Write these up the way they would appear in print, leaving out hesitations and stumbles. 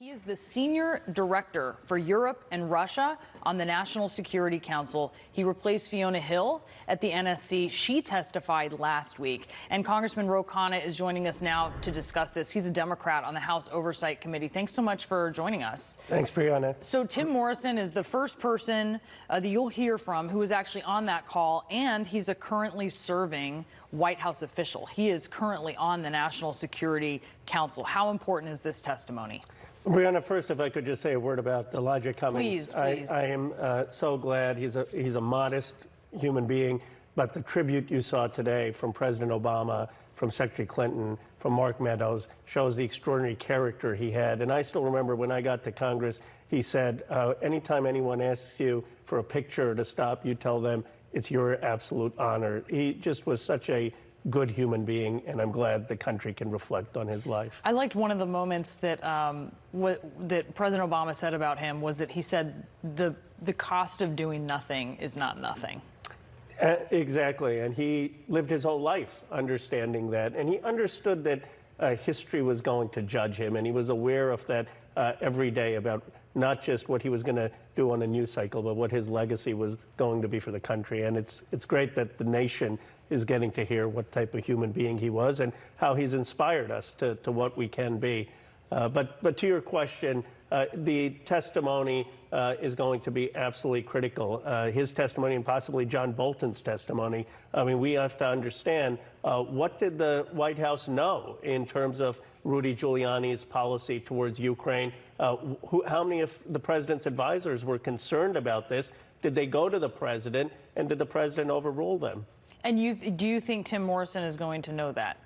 He is the senior director for Europe and Russia on the National Security Council. He replaced Fiona Hill at the NSC. She testified last week. And Congressman Khanna is joining us now to discuss this. He's a Democrat on the House Oversight Committee. Thanks so much for joining us. Thanks, Brianna. So Tim Morrison is the first person that you'll hear from who is actually on that call, and he's a currently serving White House official. He is currently on the National Security Council. How important is this testimony? Brianna, first, if I could just say a word about Elijah Cummings. Please. I am so glad. He's a modest human being, but the tribute you saw today from President Obama, from Secretary Clinton, from Mark Meadows shows the extraordinary character he had. And I still remember when I got to Congress, he said, anytime anyone asks you for a picture to stop, you tell them it's your absolute honor. He just was such a good human being, and I'm glad the country can reflect on his life. I liked one of the moments that that President Obama said about him was that he said the cost of doing nothing is not nothing. Exactly, and he lived his whole life understanding that, and he understood that history was going to judge him, and he was aware of that every day about not just what he was going to do on a news cycle, but what his legacy was going to be for the country. And it's great that the nation is getting to hear what type of human being he was and how he's inspired us to what we can be. But to your question, the testimony is going to be absolutely critical. His testimony and possibly John Bolton's testimony. I mean, we have to understand what did the White House know in terms of Rudy Giuliani's policy towards Ukraine? How many of the president's advisors were concerned about this? Did they go to the president, and did the president overrule them? And do you think Tim Morrison is going to know that?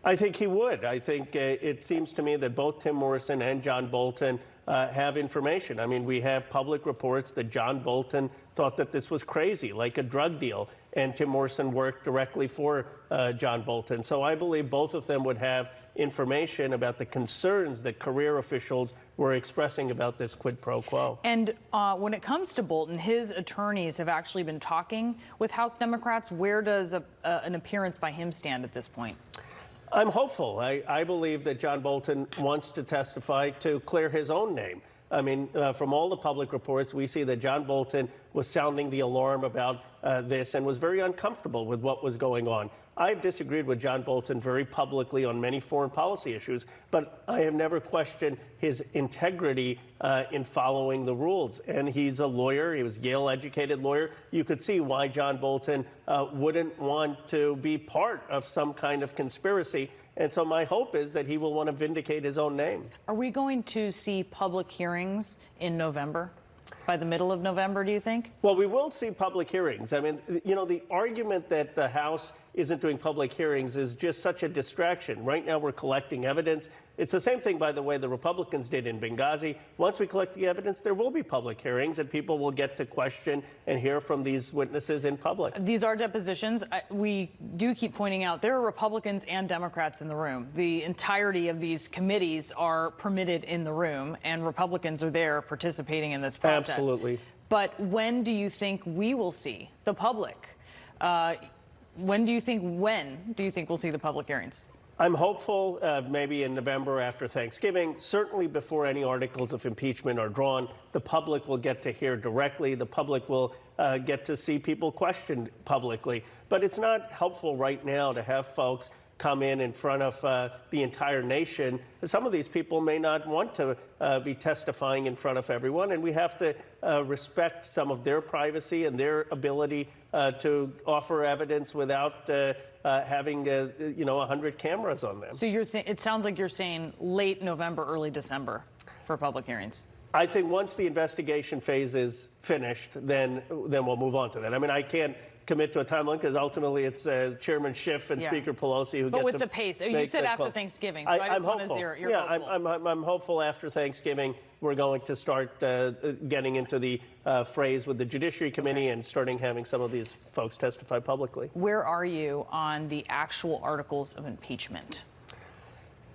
I think he would. I think it seems to me that both Tim Morrison and John Bolton have information. I mean, we have public reports that John Bolton thought that this was crazy, like a drug deal, and Tim Morrison worked directly for John Bolton. So I believe both of them would have information about the concerns that career officials were expressing about this quid pro quo. And when it comes to Bolton, his attorneys have actually been talking with House Democrats. Where does an appearance by him stand at this point? I'm hopeful. I believe that John Bolton wants to testify to clear his own name. I mean, from all the public reports, we see that John Bolton was sounding the alarm about this and was very uncomfortable with what was going on. I've disagreed with John Bolton very publicly on many foreign policy issues, but I have never questioned his integrity in following the rules. And he's a lawyer. He was a Yale-educated lawyer. You could see why John Bolton wouldn't want to be part of some kind of conspiracy. And so my hope is that he will want to vindicate his own name. Are we going to see public hearings in November? By the middle of November, do you think? Well, we will see public hearings. I mean, you know, the argument that the House isn't doing public hearings is just such a distraction. Right now, we're collecting evidence. It's the same thing, by the way, the Republicans did in Benghazi. Once we collect the evidence, there will be public hearings, and people will get to question and hear from these witnesses in public. These are depositions. We do keep pointing out there are Republicans and Democrats in the room. The entirety of these committees are permitted in the room, and Republicans are there participating in this process. Absolutely. But when do you think we will see the public? When do you think we'll see the public hearings? I'm hopeful maybe in November after Thanksgiving. Certainly before any articles of impeachment are drawn, the public will get to hear directly. The public will get to see people questioned publicly. But it's not helpful right now to have folks come in front of the entire nation. Some of these people may not want to be testifying in front of everyone, and we have to respect some of their privacy and their ability to offer evidence without having 100 cameras on them. So it sounds like you're saying late November, early December for public hearings. I think once the investigation phase is finished, then we'll move on to that. I mean, I can't commit to a timeline because ultimately it's Chairman Schiff and Speaker Pelosi who get to. But with the pace, you said after Thanksgiving, so I just want to zero. You're hopeful. I'm hopeful after Thanksgiving we're going to start getting into the phrase with the Judiciary Committee and starting having some of these folks testify publicly. Where are you on the actual articles of impeachment?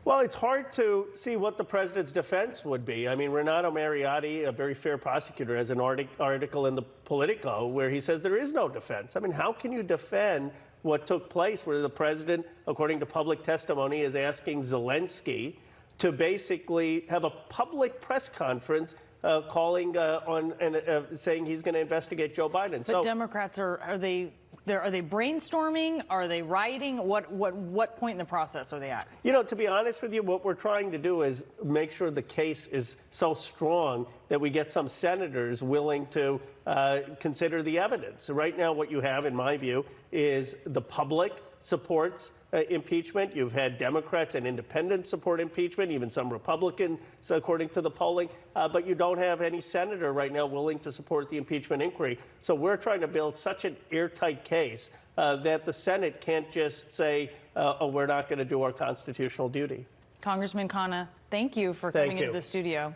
Well, it's hard to see what the president's defense would be. I mean, Renato Mariotti, a very fair prosecutor, has an article in the Politico where he says there is no defense. I mean, how can you defend what took place where the president, according to public testimony, is asking Zelensky to basically have a public press conference calling on and saying he's going to investigate Joe Biden. But Democrats are they brainstorming? Are they rioting? What point in the process are they at? You know, to be honest with you, what we're trying to do is make sure the case is so strong that we get some senators willing to consider the evidence. Right now, what you have, in my view, is the public supports impeachment. You've had Democrats and independents support impeachment, even some Republicans, according to the polling. But you don't have any senator right now willing to support the impeachment inquiry. So we're trying to build such an airtight case that the Senate can't just say, oh, we're not going to do our constitutional duty. Congressman Khanna, thank you for coming into the studio.